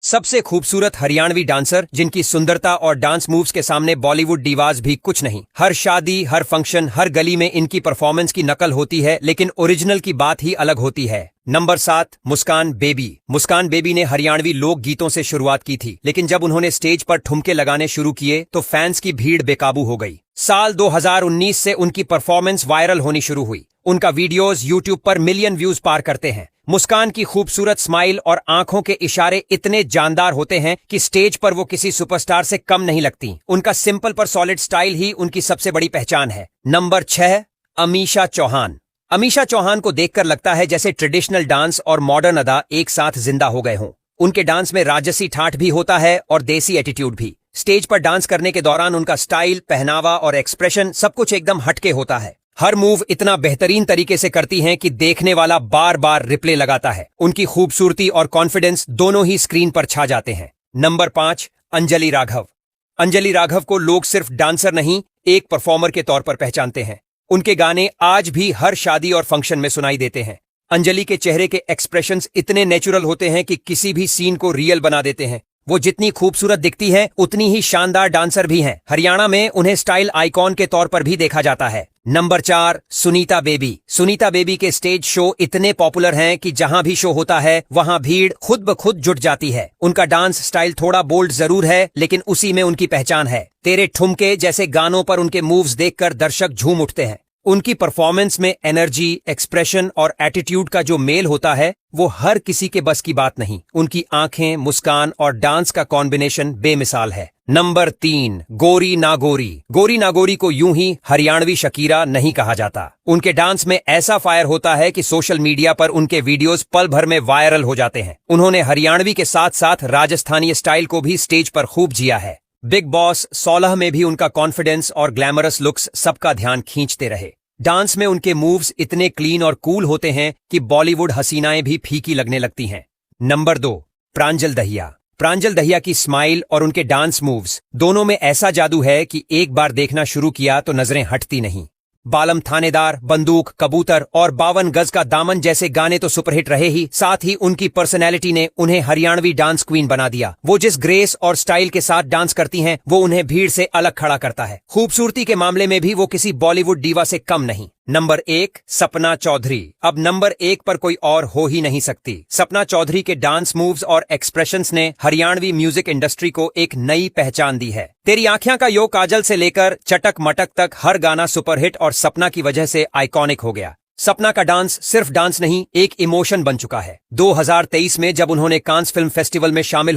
सबसे खूबसूरत हरियाणवी डांसर जिनकी सुंदरता और डांस मूव्स के सामने बॉलीवुड दीवाज भी कुछ नहीं। हर शादी, हर फंक्शन, हर गली में इनकी परफॉर्मेंस की नकल होती है, लेकिन ओरिजिनल की बात ही अलग होती है। नंबर 7, मुस्कान बेबी। मुस्कान बेबी ने हरियाणवी लोक गीतों से शुरुआत की थी, लेकिन जब उन्होंने स्टेज पर ठुमके लगाने शुरू किए तो फैंस की भीड़ बेकाबू हो गई। साल 2019 से उनकी परफॉर्मेंस वायरल होनी शुरू हुई। उनका वीडियोस यूट्यूब पर मिलियन व्यूज पार करते हैं। मुस्कान की खूबसूरत स्माइल और आंखों के इशारे इतने जानदार होते हैं कि स्टेज पर वो किसी सुपरस्टार से कम नहीं लगती। उनका सिंपल पर सॉलिड स्टाइल ही उनकी सबसे बड़ी पहचान है। नंबर 6, अमीषा चौहान। अमीषा चौहान को देखकर लगता है जैसे ट्रेडिशनल डांस और मॉडर्न अदा एक साथ जिंदा हो गए हों। उनके डांस में राजसी ठाठ भी होता है और देसी एटीट्यूड भी। स्टेज पर डांस करने के दौरान उनका स्टाइल, पहनावा और एक्सप्रेशन सब कुछ एकदम हटके होता है। हर मूव इतना बेहतरीन तरीके से करती हैं कि देखने वाला बार बार रिप्ले लगाता है। उनकी खूबसूरती और कॉन्फिडेंस दोनों ही स्क्रीन पर छा जाते हैं। नंबर 5, अंजलि राघव। अंजलि राघव को लोग सिर्फ डांसर नहीं, एक परफॉर्मर के तौर पर पहचानते हैं। उनके गाने आज भी हर शादी और फंक्शन में सुनाई देते हैं। अंजलि के चेहरे के एक्सप्रेशंस इतने नेचुरल होते हैं कि किसी भी सीन को रियल बना देते हैं। वो जितनी खूबसूरत दिखती है उतनी ही शानदार डांसर भी हैं। हरियाणा में उन्हें स्टाइल आइकॉन के तौर पर भी देखा जाता है। Number 4, Sunita baby. Sunita baby के स्टेज शो इतने पॉपुलर हैं कि जहां भी शो होता है वहां भीड़ खुद ब खुद जुट जाती है। उनका डांस स्टाइल थोड़ा बोल्ड जरूर है, लेकिन उसी में उनकी पहचान है। तेरे ठुमके जैसे गानों पर उनके मूव्स देखकर दर्शक झूम उठते हैं। उनकी परफॉर्मेंस में एनर्जी, एक्सप्रेशन और एटीट्यूड का जो मेल होता है वो हर किसी के बस की बात नहीं। उनकी आंखें, मुस्कान और डांस का कॉम्बिनेशन बेमिसाल है। नंबर 3, गौरी नागौरी। गौरी नागौरी को यूं ही हरियाणवी शकीरा नहीं कहा जाता। उनके डांस में ऐसा फायर होता है कि सोशल मीडिया पर उनके वीडियोस पल भर में वायरल हो जाते हैं। उन्होंने हरियाणवी के साथ साथ राजस्थानी स्टाइल को भी स्टेज पर खूब जिया है। बिग बॉस 16 में भी उनका कॉन्फिडेंस और ग्लैमरस लुक्स सबका ध्यान खींचते रहे। डांस में उनके मूव्स इतने क्लीन और कूल होते हैं कि बॉलीवुड हसीनाएं भी फीकी लगने लगती हैं। नंबर 2, प्रांजल दहिया। प्रांजल दहिया की स्माइल और उनके डांस मूव्स दोनों में ऐसा जादू है कि एक बार देखना शुरू किया तो नजरें हटती नहीं। बालम थानेदार, बंदूक, कबूतर और 52 गज का दामन जैसे गाने तो सुपरहिट रहे ही, साथ ही उनकी पर्सनैलिटी ने उन्हें हरियाणवी डांस क्वीन बना दिया। वो जिस ग्रेस और स्टाइल के साथ डांस करती हैं वो उन्हें भीड़ से अलग खड़ा करता है। खूबसूरती के मामले में भी वो किसी बॉलीवुड डीवा से कम नहीं। नंबर 1, सपना चौधरी। अब नंबर 1 पर कोई और हो ही नहीं सकती। सपना चौधरी के डांस मूव्स और एक्सप्रेशंस ने हरियाणवी म्यूजिक इंडस्ट्री को एक नई पहचान दी है। तेरी आँखें का यो काजल से लेकर चटक मटक तक हर गाना सुपरहिट और सपना की वजह से आइकॉनिक हो गया। सपना का डांस सिर्फ डांस नहीं, एक इमोशन बन चुका है। 2023 में जब उन्होंने कांस फिल्म फेस्टिवल में शामिल